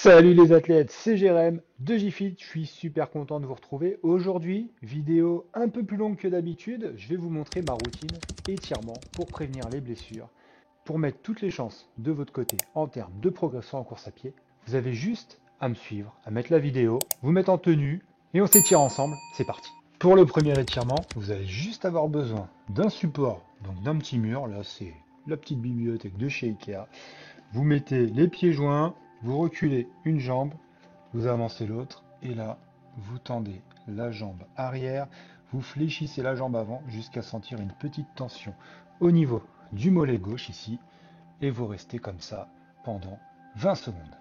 Salut les athlètes, c'est Jérém de JFit, je suis super content de vous retrouver. Aujourd'hui, vidéo un peu plus longue que d'habitude, je vais vous montrer ma routine étirement pour prévenir les blessures, pour mettre toutes les chances de votre côté en termes de progression en course à pied. Vous avez juste à me suivre, à mettre la vidéo, vous mettre en tenue et on s'étire ensemble, c'est parti. Pour le premier étirement, vous allez juste avoir besoin d'un support, donc d'un petit mur, là c'est la petite bibliothèque de chez Ikea. Vous mettez les pieds joints, vous reculez une jambe, vous avancez l'autre, et là, vous tendez la jambe arrière, vous fléchissez la jambe avant jusqu'à sentir une petite tension au niveau du mollet gauche ici, et vous restez comme ça pendant 20 secondes.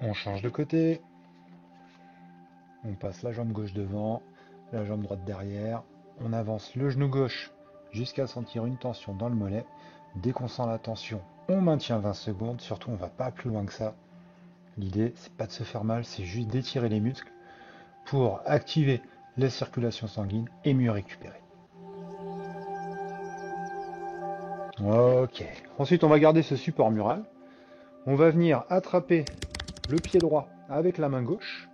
On change de côté, on passe la jambe gauche devant, la jambe droite derrière, on avance le genou gauche jusqu'à sentir une tension dans le mollet. Dès qu'on sent la tension, on maintient 20 secondes, surtout on ne va pas plus loin que ça. L'idée, c'est pas de se faire mal, c'est juste d'étirer les muscles pour activer la circulation sanguine et mieux récupérer. Ok. Ensuite, on va garder ce support mural. On va venir attraper le pied droit avec la main gauche,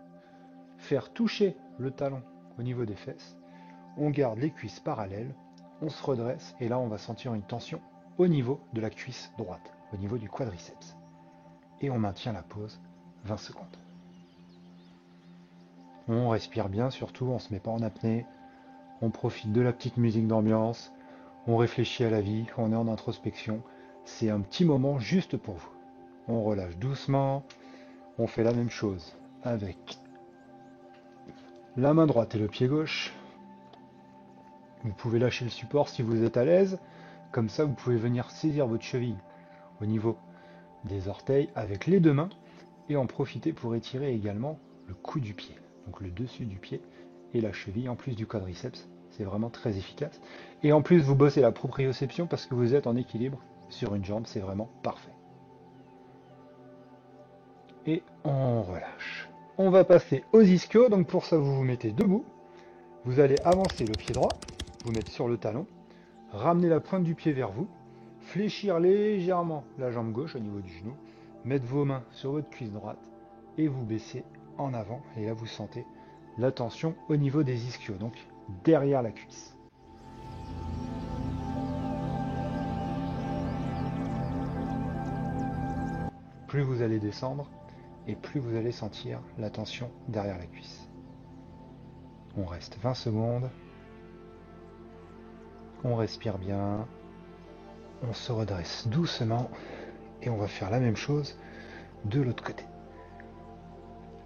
faire toucher le talon au niveau des fesses. On garde les cuisses parallèles, on se redresse et là, on va sentir une tension au niveau de la cuisse droite, au niveau du quadriceps. Et on maintient la pause 20 secondes. On respire bien, surtout, on ne se met pas en apnée. On profite de la petite musique d'ambiance. On réfléchit à la vie, on est en introspection. C'est un petit moment juste pour vous. On relâche doucement. On fait la même chose avec la main droite et le pied gauche. Vous pouvez lâcher le support si vous êtes à l'aise. Comme ça, vous pouvez venir saisir votre cheville au niveau des orteils avec les deux mains et en profiter pour étirer également le cou du pied, donc le dessus du pied et la cheville en plus du quadriceps. C'est vraiment très efficace. Et en plus, vous bossez la proprioception parce que vous êtes en équilibre sur une jambe, c'est vraiment parfait. Et on relâche. On va passer aux ischios, donc pour ça, vous vous mettez debout. Vous allez avancer le pied droit, vous mettre sur le talon, ramener la pointe du pied vers vous, fléchir légèrement la jambe gauche au niveau du genou, mettre vos mains sur votre cuisse droite et vous baissez en avant. Et là, vous sentez la tension au niveau des ischios, donc derrière la cuisse. Plus vous allez descendre et plus vous allez sentir la tension derrière la cuisse. On reste 20 secondes. On respire bien. On se redresse doucement et on va faire la même chose de l'autre côté.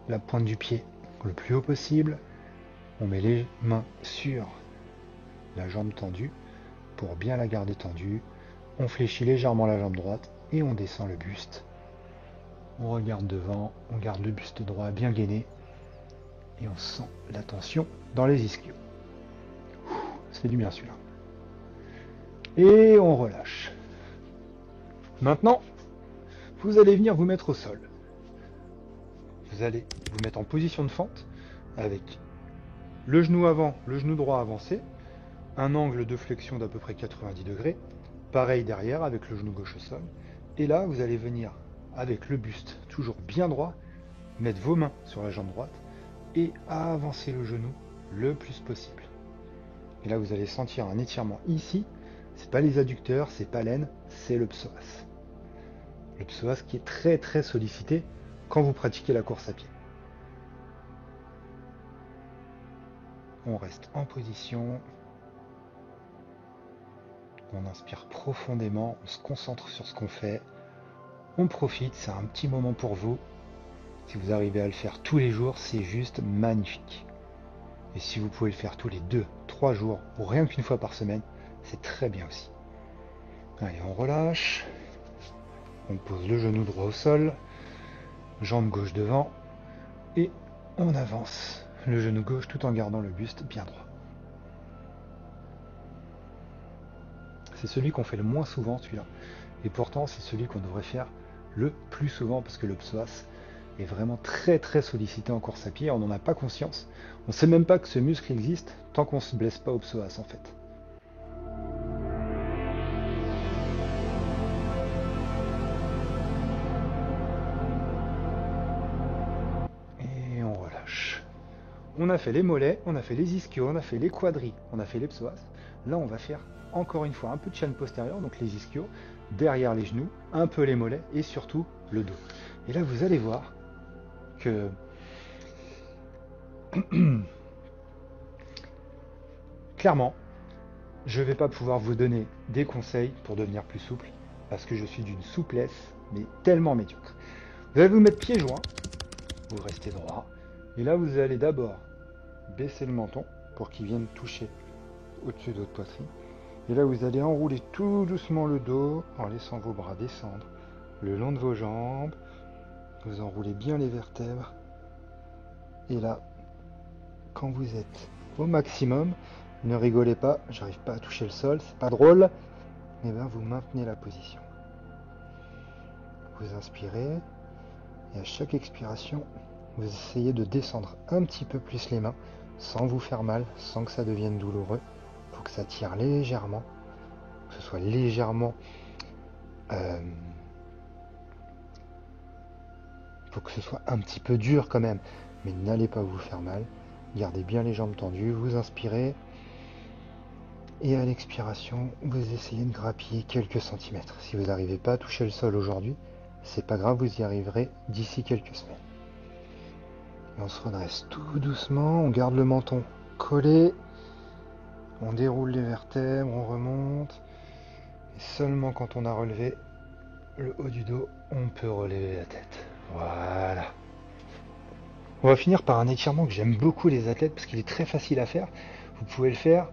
La pointe du pied le plus haut possible. On met les mains sur la jambe tendue pour bien la garder tendue. On fléchit légèrement la jambe droite et on descend le buste. On regarde devant, on garde le buste droit bien gainé et on sent la tension dans les ischios. Ça fait du bien celui-là. Et on relâche. Maintenant, vous allez venir vous mettre au sol. Vous allez vous mettre en position de fente avec le genou avant, le genou droit avancé, un angle de flexion d'à peu près 90 degrés, pareil derrière avec le genou gauche au sol. Et là, vous allez venir avec le buste toujours bien droit, mettre vos mains sur la jambe droite et avancer le genou le plus possible. Et là, vous allez sentir un étirement ici. C'est pas les adducteurs, c'est pas l'aine, c'est le psoas. Le psoas qui est très très sollicité quand vous pratiquez la course à pied. On reste en position. On inspire profondément, on se concentre sur ce qu'on fait. On profite, c'est un petit moment pour vous. Si vous arrivez à le faire tous les jours, c'est juste magnifique. Et si vous pouvez le faire tous les 2-3 jours, ou rien qu'une fois par semaine, c'est très bien aussi. Allez, on relâche. On pose le genou droit au sol, jambe gauche devant, et on avance le genou gauche tout en gardant le buste bien droit. C'est celui qu'on fait le moins souvent, celui-là. Et pourtant, c'est celui qu'on devrait faire le plus souvent parce que le psoas est vraiment très très sollicité en course à pied, on n'en a pas conscience. On ne sait même pas que ce muscle existe tant qu'on ne se blesse pas au psoas en fait. Et on relâche. On a fait les mollets, on a fait les ischios, on a fait les quadris, on a fait les psoas. Là, on va faire encore une fois un peu de chaîne postérieure, donc les ischios, derrière les genoux, un peu les mollets et surtout le dos. Et là, vous allez voir que clairement, je ne vais pas pouvoir vous donner des conseils pour devenir plus souple parce que je suis d'une souplesse, mais tellement médiocre. Vous allez vous mettre pieds joints, vous restez droit, et là, vous allez d'abord baisser le menton pour qu'il vienne toucher au-dessus de votre poitrine. Et là, vous allez enrouler tout doucement le dos en laissant vos bras descendre le long de vos jambes. Vous enroulez bien les vertèbres. Et là, quand vous êtes au maximum, ne rigolez pas, j'arrive pas à toucher le sol, c'est pas drôle. Et bien, vous maintenez la position. Vous inspirez et à chaque expiration, vous essayez de descendre un petit peu plus les mains sans vous faire mal, sans que ça devienne douloureux. Il faut que ça tire légèrement, que ce soit légèrement... faut que ce soit un petit peu dur quand même, mais n'allez pas vous faire mal. Gardez bien les jambes tendues, vous inspirez. Et à l'expiration, vous essayez de grappiller quelques centimètres. Si vous n'arrivez pas à toucher le sol aujourd'hui, c'est pas grave, vous y arriverez d'ici quelques semaines. Et on se redresse tout doucement, on garde le menton collé, on déroule les vertèbres, on remonte. Et seulement quand on a relevé le haut du dos, on peut relever la tête. Voilà. On va finir par un étirement que j'aime beaucoup les athlètes parce qu'il est très facile à faire. Vous pouvez le faire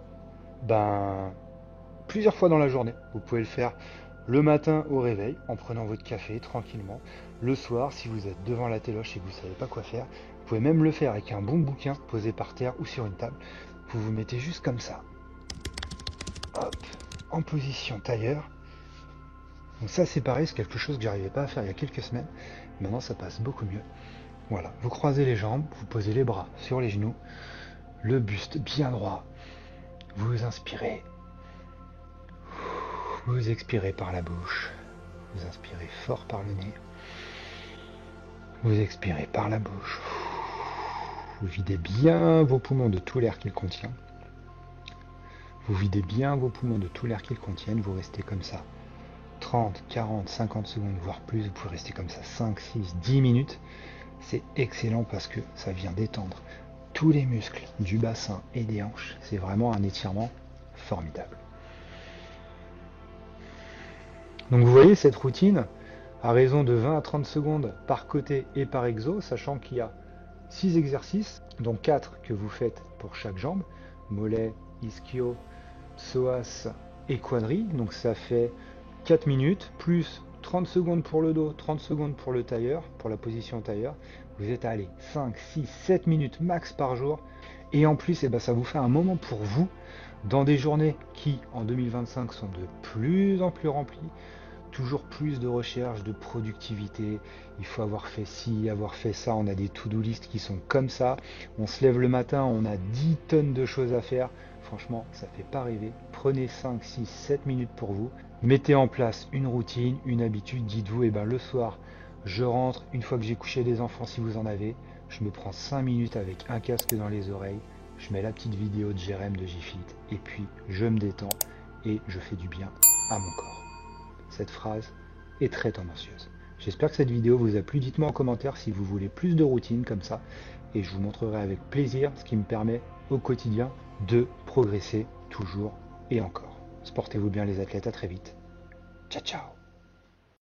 plusieurs fois dans la journée. Vous pouvez le faire le matin au réveil en prenant votre café tranquillement. Le soir, si vous êtes devant la téloche et que vous ne savez pas quoi faire, vous pouvez même le faire avec un bon bouquin posé par terre ou sur une table. Vous vous mettez juste comme ça. Hop, en position tailleur. Donc ça c'est pareil, c'est quelque chose que j'arrivais pas à faire il y a quelques semaines. Maintenant ça passe beaucoup mieux. Voilà, vous croisez les jambes, vous posez les bras sur les genoux, le buste bien droit. Vous inspirez. Vous expirez par la bouche. Vous inspirez fort par le nez. Vous expirez par la bouche. Vous videz bien vos poumons de tout l'air qu'ils contiennent. Vous videz bien vos poumons de tout l'air qu'ils contiennent. Vous restez comme ça 30, 40, 50 secondes, voire plus. Vous pouvez rester comme ça 5, 6, 10 minutes. C'est excellent parce que ça vient détendre tous les muscles du bassin et des hanches. C'est vraiment un étirement formidable. Donc vous voyez cette routine à raison de 20 à 30 secondes par côté et par exo, sachant qu'il y a 6 exercices, dont 4 que vous faites pour chaque jambe, mollet, ischio, psoas et quadri. Donc ça fait 4 minutes, plus 30 secondes pour le dos, 30 secondes pour le tailleur, pour la position tailleur. Vous êtes à aller 5, 6, 7 minutes max par jour. Et en plus, ça vous fait un moment pour vous dans des journées qui, en 2025, sont de plus en plus remplies. Toujours plus de recherche, de productivité. Il faut avoir fait ci, avoir fait ça. On a des to-do list qui sont comme ça. On se lève le matin, on a 10 tonnes de choses à faire. Franchement, ça fait pas rêver. Prenez 5, 6, 7 minutes pour vous. Mettez en place une routine, une habitude. Dites-vous, le soir, je rentre. Une fois que j'ai couché les enfants, si vous en avez, je me prends 5 minutes avec un casque dans les oreilles. Je mets la petite vidéo de Jérém de J-Fit. Et puis, je me détends et je fais du bien à mon corps. Cette phrase est très tendancieuse. J'espère que cette vidéo vous a plu. Dites-moi en commentaire si vous voulez plus de routines comme ça. Et je vous montrerai avec plaisir ce qui me permet au quotidien de progresser toujours et encore. Portez-vous bien les athlètes, à très vite. Ciao ciao.